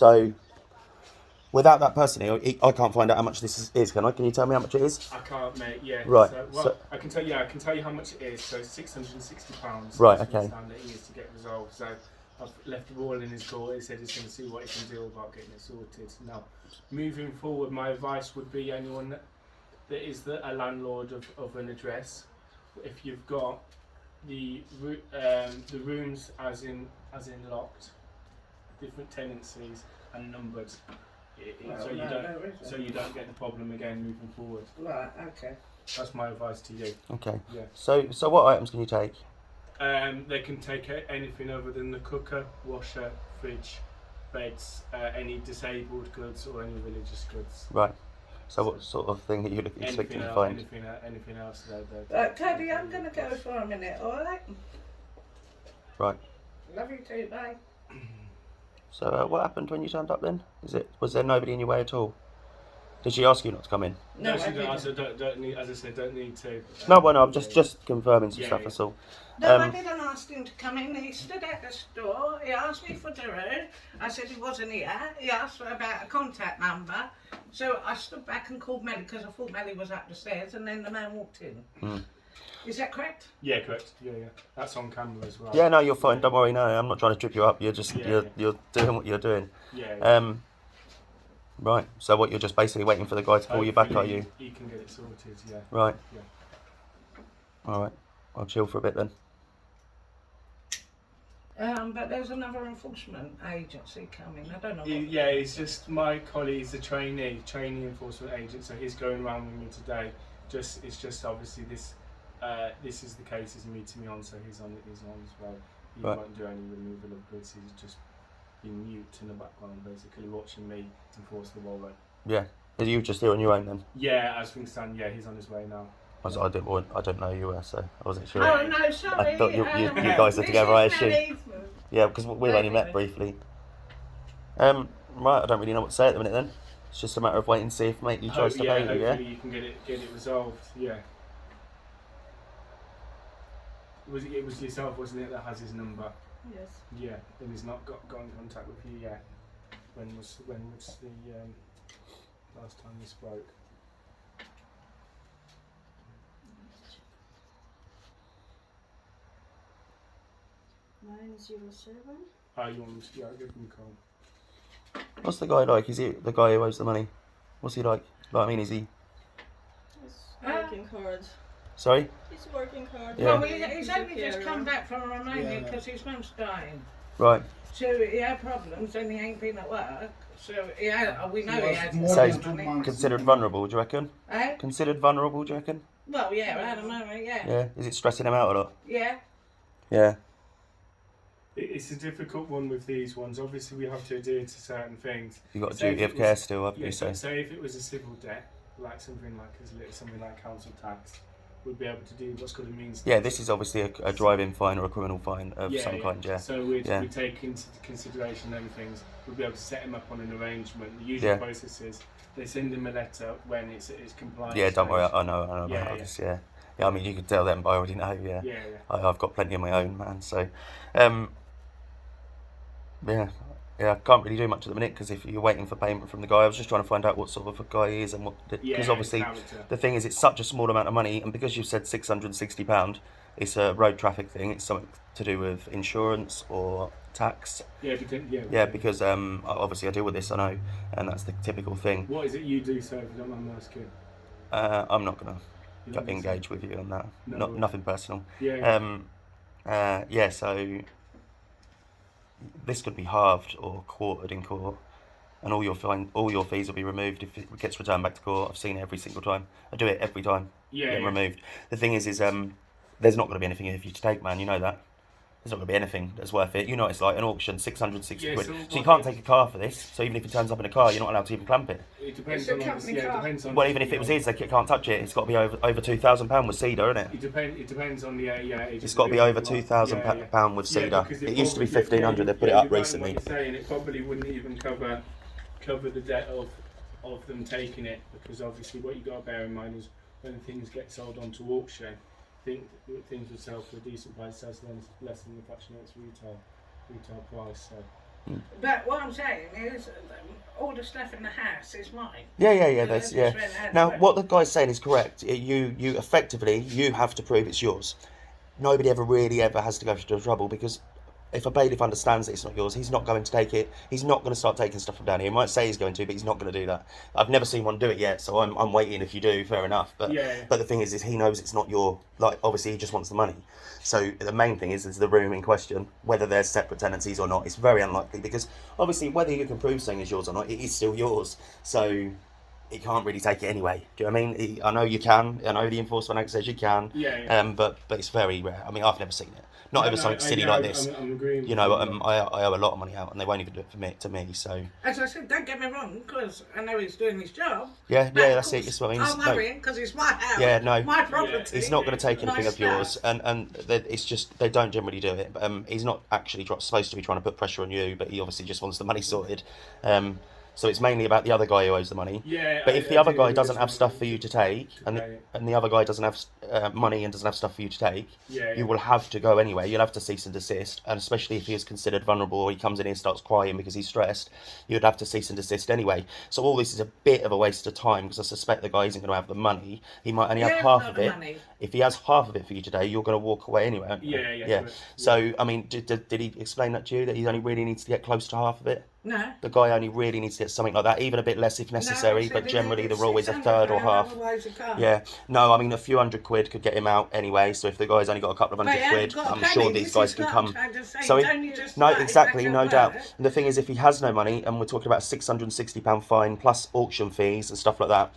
So without that person here, I can't find out how much this is. Can I? Can you tell me how much it is? I can't, mate. Yeah. Right. So, So I can tell you. I can tell you how much it is. So £660. Right, That's what okay. standard he is to get resolved. So I've left the ball in his court. He said he's going to see what he can do about getting it sorted. Now, moving forward, my advice would be anyone that is a landlord of an address, if you've got the rooms as in locked, different tenancies and numbered, so you don't get the problem again moving forward. Right, okay. That's my advice to you. okay. Yeah. So what items can you take? They can take anything other than the cooker, washer, fridge, beds, any disabled goods or any religious goods. Right. So what sort of thing are you expecting to find? Anything else? Teddy, I'm going to go for a minute, alright? Right. Love you too, bye. So what happened when you turned up then? Was there nobody in your way at all? Did she ask you not to come in? No, she I didn't. don't need. As I said, don't need to. No, well, no, I'm just confirming some stuff. Yeah. That's all. No, I didn't ask him to come in. He stood at the store. He asked me for the road. I said he wasn't here. He asked for about a contact number. So I stood back and called Melly because I thought Melly was up the stairs, and then the man walked in. Mm. Is that correct? Yeah, correct. Yeah. That's on camera as well. Yeah, no, you're fine. Don't worry. No, I'm not trying to trip you up. You're just you're doing what you're doing. Yeah. Right. So what? You're just basically waiting for the guy to call you back, are you? He can get it sorted. Yeah. Right. Yeah. All right. I'll chill for a bit then. But there's another enforcement agency coming. I don't know. Yeah, it's just my colleague. He's a trainee enforcement agent. So he's going around with me today. It's just obviously this is the case he's meeting me on. So he's on as well. He won't do any removal of goods. He's just been mute in the background, basically watching me enforce the warrant. Yeah. Are you just here on your own then? Yeah, as things stand, yeah, he's on his way now. I don't know you were, so I wasn't sure. Oh no, sorry. I thought you guys are together, I assume. Yeah, because we've only met briefly. Right, I don't really know what to say at the minute then. It's just a matter of waiting to see if mate you tries to pay you, yeah? Hopefully you can get it resolved, yeah. It was yourself, wasn't it, that has his number? Yes. Yeah, and he's not got in contact with you yet. When was the last time you spoke? 907. You want to give him a call. What's the guy like? Is he the guy who owes the money? What's he like? Like, I mean, is he... He's working hard. Sorry? He's working hard. Yeah. Well, he's only just come back from Romania because his mum's dying. Right. So he had problems and he ain't been at work. So we know he had So he's money. considered vulnerable, do you reckon? Eh? Considered vulnerable, do you reckon? Well, yeah, at the moment, yeah. Yeah. Is it stressing him out a lot? Yeah. Yeah. It's a difficult one with these ones. Obviously, we have to adhere to certain things. You've got a duty of care still, haven't you? So say if it was a civil debt, like something like council tax, we'd be able to do what's called a means. Yeah, this is obviously a driving fine or a criminal fine of some kind, yeah. So we'd take into consideration them things. We'd be able to set him up on an arrangement. The usual process is they send him a letter when it's compliant. Yeah, don't worry, I know about this, yeah. Yeah, I mean, you could tell them, but I already know, yeah. Yeah. I've got plenty of my own, man, so... Yeah, I can't really do much at the minute because if you're waiting for payment from the guy, I was just trying to find out what sort of a guy he is and what. Because obviously, the thing is, it's such a small amount of money, and because you said £660, it's a road traffic thing. It's something to do with insurance or tax. Yeah, because obviously I deal with this, I know, and that's the typical thing. What is it you do, sir? If you don't mind me asking. I'm not gonna engage with you on that. No, nothing personal. Yeah. So. This could be halved or quartered in court, and all your fees will be removed if it gets returned back to court. I've seen it every single time. I do it every time. Removed. The thing is there's not going to be anything here for you to take, man. You know that. There's not going to be anything that's worth it. You know, it's like an auction, 660 quid. So you can't take a car for this. So even if it turns up in a car, you're not allowed to even clamp it. It depends on depends on. Well, even if it was his, they can't touch it. It's got to be over £2,000 with Cedar, isn't it? It depends on the It's got to be over £2,000 with Cedar. It used to be 1,500. They put it up recently. What you're saying, it probably wouldn't even cover the debt of them taking it, because obviously what you got to bear in mind is when things get sold onto auction, things would sell for a decent price, less than the fraction of its retail price. So But what I'm saying is, all the stuff in the house is mine. Yeah. Just That's, yeah. rent out Now, to it. what the guy's saying is correct. You effectively you have to prove it's yours. Nobody ever has to go through the trouble because if a bailiff understands that it's not yours, he's not going to take it. He's not going to start taking stuff from down here. He might say he's going to, but he's not going to do that. I've never seen one do it yet, so I'm waiting. If you do, fair enough. But but the thing is he knows it's not your, like, obviously he just wants the money. So the main thing is the room in question, whether there's separate tenancies or not. It's very unlikely because obviously whether you can prove something is yours or not, it is still yours. So he can't really take it anyway. Do you know what I mean? I know you can. I know the Enforcement Act says you can. But it's very rare. I mean, I've never seen it. Not over something silly like this. I'm agreeing. You know, I owe a lot of money out, and they won't even do it to me. So. As I said, don't get me wrong, because I know he's doing his job. Yeah, but of that's it. course, That's what I mean. I'll marry him because it's my house. Yeah, no. My property. He's not going to take anything Nice of yours, stuff. and it's just they don't generally do it. He's not actually supposed to be trying to put pressure on you, but he obviously just wants the money sorted. So it's mainly about the other guy who owes the money. But if the other guy doesn't have stuff for you to take, and the other guy doesn't have money and doesn't have stuff for you to take, you will have to go anyway. You'll have to cease and desist, and especially if he is considered vulnerable or he comes in and starts crying because he's stressed, you'd have to cease and desist anyway. So all this is a bit of a waste of time because I suspect the guy isn't going to have the money. He might only have half of it. Money. If he has half of it for you today, you're going to walk away anyway, aren't you? Yeah. So, I mean, did he explain that to you, that he only really needs to get close to half of it? No. The guy only really needs to get something like that, even a bit less if necessary, No, but generally the rule is a £600, third or half. otherwise you can't. Yeah, no, I mean, a few £100 could get him out anyway, so if the guy's only got a couple of But he £100, hasn't got a I'm penny. sure these This guys is can what come. I'm trying to say. So He's he- only just No, started exactly, back no at doubt. work. And the thing is, if he has no money, and we're talking about £660 fine plus auction fees and stuff like that,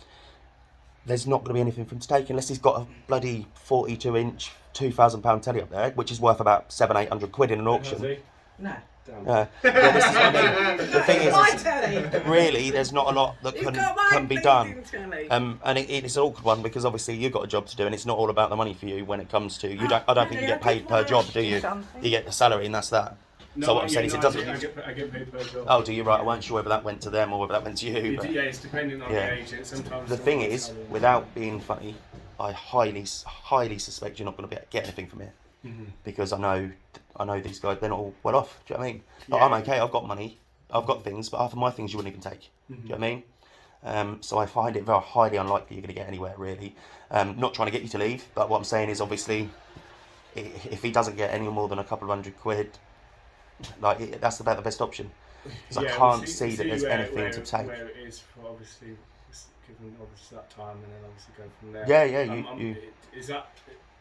there's not going to be anything for him to take unless he's got a bloody 42-inch, £2,000 telly up there, which is worth about £700-800 in an auction. No. Yeah, this is what I mean. The thing is, My telly. really, there's not a lot that You've got my can be done. bleeding telly. And it's an awkward one because obviously you've got a job to do, and it's not all about the money for you when it comes to you. I don't think you get paid per job, do you? You get a salary, and that's that. No, So what I'm saying is, it doesn't. I get paid per job. Oh, do you? Right, I weren't sure whether that went to them or whether that went to you. But It's depending on the agent. Sometimes the thing is, without being funny, I highly suspect you're not going to get anything from it because I know these guys. They're not all well off. Do you know what I mean? Like, I'm okay. I've got money. I've got things, but half of my things you wouldn't even take. Do you know what I mean? So I find it very highly unlikely you're going to get anywhere really. Not trying to get you to leave, but what I'm saying is obviously, if he doesn't get any more than a couple of £100, like that's about the best option. Because I can't see that there's anything to take. Where it is for obviously, given obviously that time, and then obviously go from there. Yeah.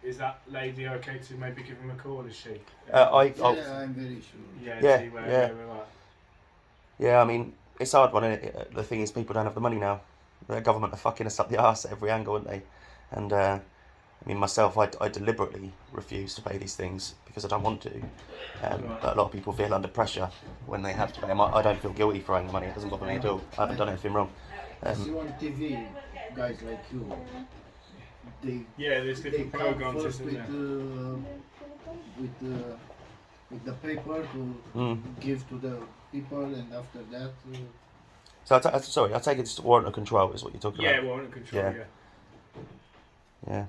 Is that lady okay to maybe give him a call? Is she? I'm very sure. Yeah. See where we're at. Yeah, I mean, it's a hard one, isn't it? The thing is, people don't have the money now. The government are fucking us up the arse at every angle, aren't they? And, I mean, myself, I deliberately refuse to pay these things because I don't want to. But a lot of people feel under pressure when they have to pay them. I don't feel guilty for owing the money. It doesn't bother me at all. I haven't done anything wrong. See on TV, guys like you, there's they different come programs, first isn't there? with the paper to give to the people, and after that. So, I take it's warrant of control is what you're talking about. Yeah, warrant of control. Yeah. Yeah.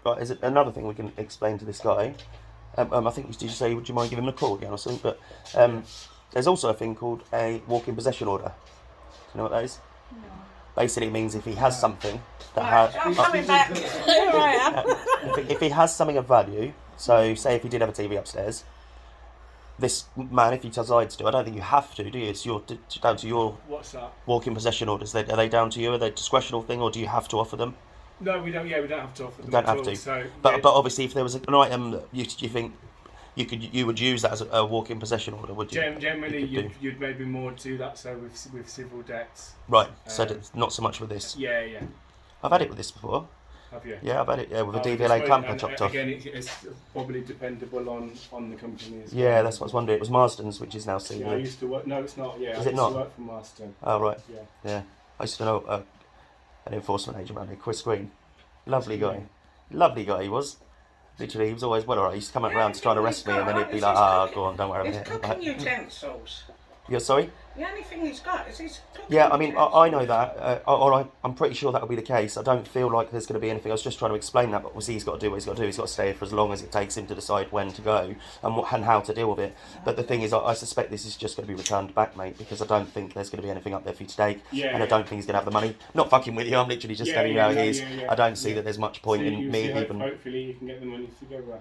Right, is it another thing we can explain to this guy? I think did you say would you mind giving him a call again or something? But there's also a thing called a walk-in possession order. Do you know what that is? No. Basically, it means if he has something that Right, has, I'm coming back. Here I am. if he has something of value, so say if he did have a TV upstairs, this man, if he decides to, I don't think you have to, do you? It's down to your What's that? walk-in possession orders. Are they down to you? Are they a discretional thing, or do you have to offer them? No, we don't. Yeah, we don't have to offer them. You don't at have all, to. So, But obviously, if there was an item that you think you would use that as a walk-in possession order, would you? Generally, You could you'd maybe more do that. So with civil debts. Right. So it's not so much with this. Yeah. I've had it with this before. Have you? Yeah, I've had it. Yeah, with a Oh, DVLA it's clamper and chopped off. Again, it's probably dependable on the company as well. Yeah, that's what I was wondering. It was Marston's, which is now Yeah, I Seawood. used to work. No, it's not. Yeah, Is I it used not? to work for Marston. Oh right. Yeah. Yeah. I used to know an enforcement agent around here, Chris Green. Lovely guy. Lovely guy he was. Literally, he was always well alright. He used to come around to try and arrest me, and then he'd be like, "Ah, go on, don't worry It's about it." cooking utensils. Yeah, sorry? The only thing he's got is his cooking Yeah, I mean, test. I know that. I'm pretty sure that'll be the case. I don't feel like there's going to be anything. I was just trying to explain that, but obviously he's got to do what he's got to do. He's got to stay here for as long as it takes him to decide when to go and how to deal with it. But the thing is, I suspect this is just going to be returned back, mate, because I don't think there's going to be anything up there for you to take. Yeah, and I don't think he's going to have the money. Not fucking with you, I'm literally just telling you how it is. Yeah. I don't see that there's much point in me even... Hopefully you can get the money together.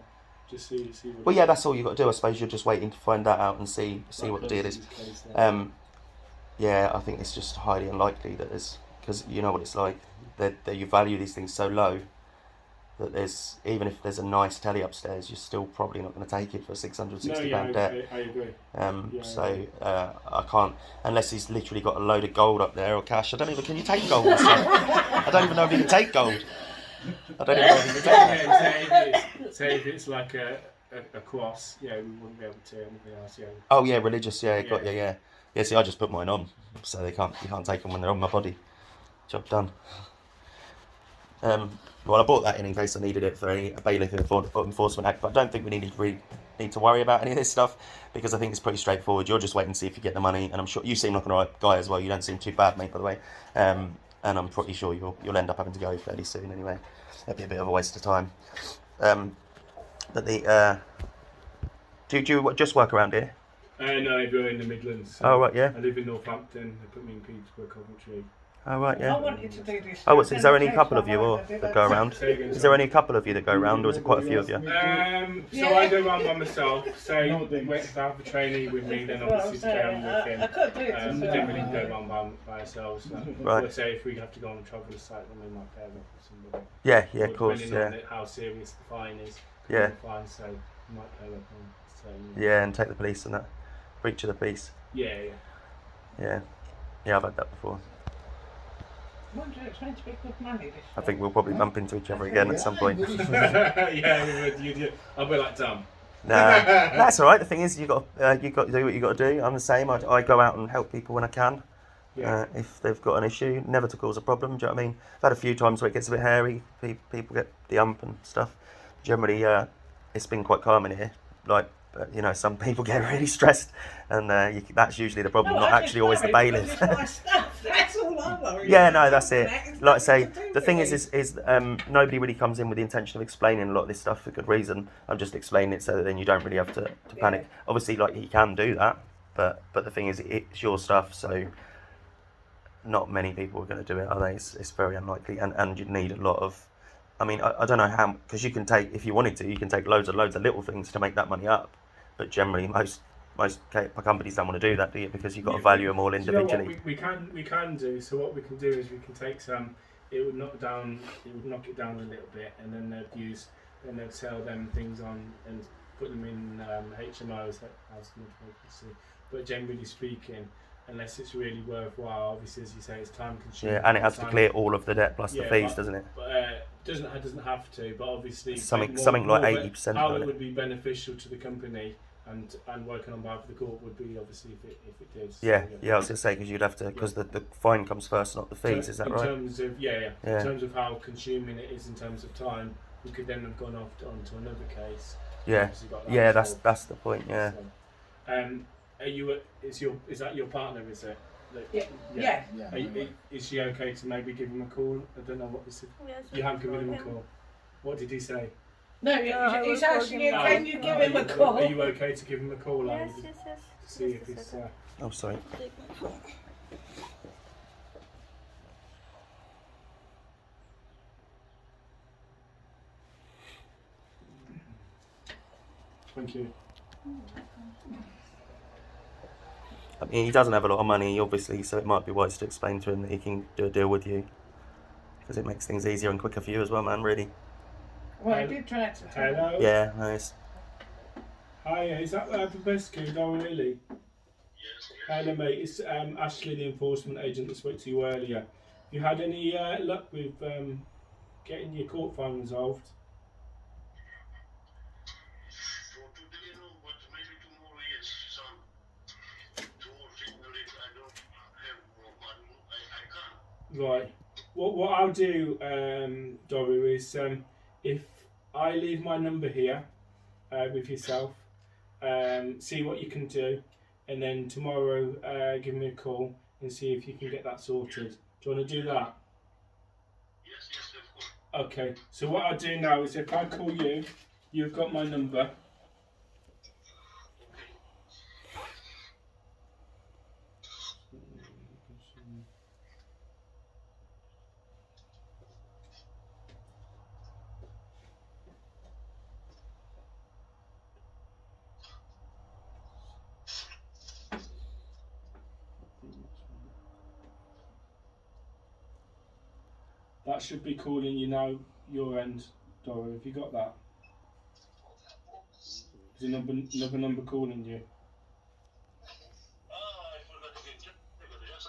Just see what... Well, yeah, that's all you've got to do. I suppose you're just waiting to find that out and see what the deal is. Yeah, I think it's just highly unlikely that there's... Because you know what it's like. That you value these things so low that there's... Even if there's a nice telly upstairs, you're still probably not going to take it for £660 debt. I agree. I can't... Unless he's literally got a load of gold up there or cash. I don't even... Can you take gold? I don't even know if you can take gold. I don't even know if you can take it. Say if it's like a cross, we wouldn't be able to anything else, Oh yeah, religious, got you, yeah. Yeah, see, I just put mine on, so you can't take them when they're on my body. Job done. Well, I bought that in case I needed it for a bailiff enforcement act, but I don't think we need to worry about any of this stuff because I think it's pretty straightforward. You're just waiting to see if you get the money, and I'm sure you seem like an alright guy as well. You don't seem too bad, mate, by the way. And I'm pretty sure you'll end up having to go fairly soon anyway. That'd be a bit of a waste of time. But do you just work around here? No, I go in the Midlands. Oh right, yeah. I live in Northampton. They put me in Peterborough, Coventry. Oh right, yeah. I want you to do this. Oh, is there only a couple of you that go around? Is there only a couple of you that go around, or is it quite a few of you? So I go around by myself. So if I have a trainee with me, then obviously to carry on with him. I could do it. We don't really go around by ourselves. Right. Let's say if we have to go on a travel site, then we might pair up with somebody. Yeah, of course, depending on how serious the fine is. Yeah. Fine, so we might pair up on. Yeah, and take the police and that. Breach of the peace. Yeah. Yeah, I've had that before. It's meant to be good money, this I think we'll probably bump into each other again at some point. Yeah, I'll be like Tom. Nah, that's all right. The thing is, you got to do what you got to do. I'm the same. I go out and help people when I can. Yeah. If they've got an issue, never to cause a problem. Do you know what I mean? I've had a few times where it gets a bit hairy. People get the ump and stuff. Generally, it's been quite calm in here. Some people get really stressed, and that's usually the problem. Not actually always the bailiff. That's all I worry Yeah, about. no, that's it. Like I say, the thing is nobody really comes in with the intention of explaining a lot of this stuff for good reason. I'm just explaining it so that then you don't really have to panic. Obviously, he can do that, but the thing is, it's your stuff, so not many people are going to do it, are they? It's very unlikely, and you'd need a lot of... I mean, I don't know how... Because you can take, if you wanted to, you can take loads of little things to make that money up. But generally, most companies don't want to do that, do you? Because you've got to value them all individually. You know what we can do. So what we can do is we can take some. It would knock it down a little bit, and then they'd sell them things on and put them in HMOs, housing vacancy. But generally speaking, unless it's really worthwhile, obviously as you say, it's time consuming. Yeah, and it has to clear all of the debt plus the fees, doesn't it? But doesn't have to. But obviously something like 80%. How it would be beneficial to the company. And working on behalf of the court would be obviously if it did. Yeah, I was going to say because you'd have to the fine comes first, not the fees. Is that right? In terms of in terms of how consuming it is in terms of time, we could then have gone onto another case. Yeah, that's the point. Yeah. So, are you? Is that your partner? Is it? Yeah. Is she okay to maybe give him a call? I don't know what this is. Yes, You haven't given him a call. What did he say? No, he's asking you, can you give him a call? Are you okay to give him a call? Yes. To see if it's... Oh, sorry. Thank you. I mean, he doesn't have a lot of money, obviously, so it might be wise to explain to him that he can do a deal with you. Because it makes things easier and quicker for you as well, man, really. Well, I did try to tell Hello? Yeah, nice. Hi, is that the best kid? Oh, really? Yes. Hello, mate. It's Ashley, the enforcement agent that spoke to you earlier. You had any luck with getting your court fine resolved? For today, no, but maybe tomorrow, yes, son. Towards it, I don't have more money. I can't. Right. What I'll do, Doru, is if I leave my number here with yourself, see what you can do. and then tomorrow give me a call and see if you can get that sorted. Do you want to do that? Yes, of course. Okay, so what I'll do now is if I call you, you've got my number. That should be calling you now, your end, Dora. Have you got that? Is another number calling you? I forgot to get yes.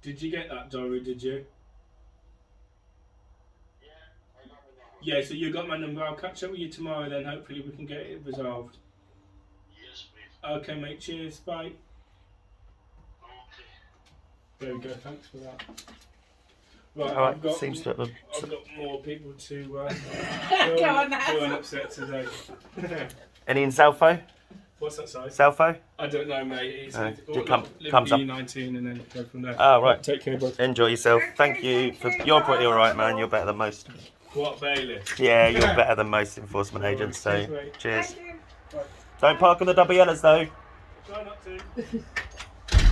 Did you get that, Dora? Did you? Yeah, I got it now. Yeah, so you got my number. I'll catch up with you tomorrow then. Hopefully we can get it resolved. Yes, please. Okay, mate. Cheers. Bye. Okay. There we go. Thanks for that. Right, All right, I've got seems to have I've got more people to Go on now. go and upset today. any in Salfo? What's that size? Salfo? I don't know, mate. It's it comes up. 19 and then go from there. Oh, right. Take care, bud. Enjoy yourself. Thank you. You're pretty all right, man. You're better than most. What, bailiff? Yeah, you're better than most enforcement agents. So, Cheers, mate. cheers. Thank you. Don't park on the double yellows though. Try not to.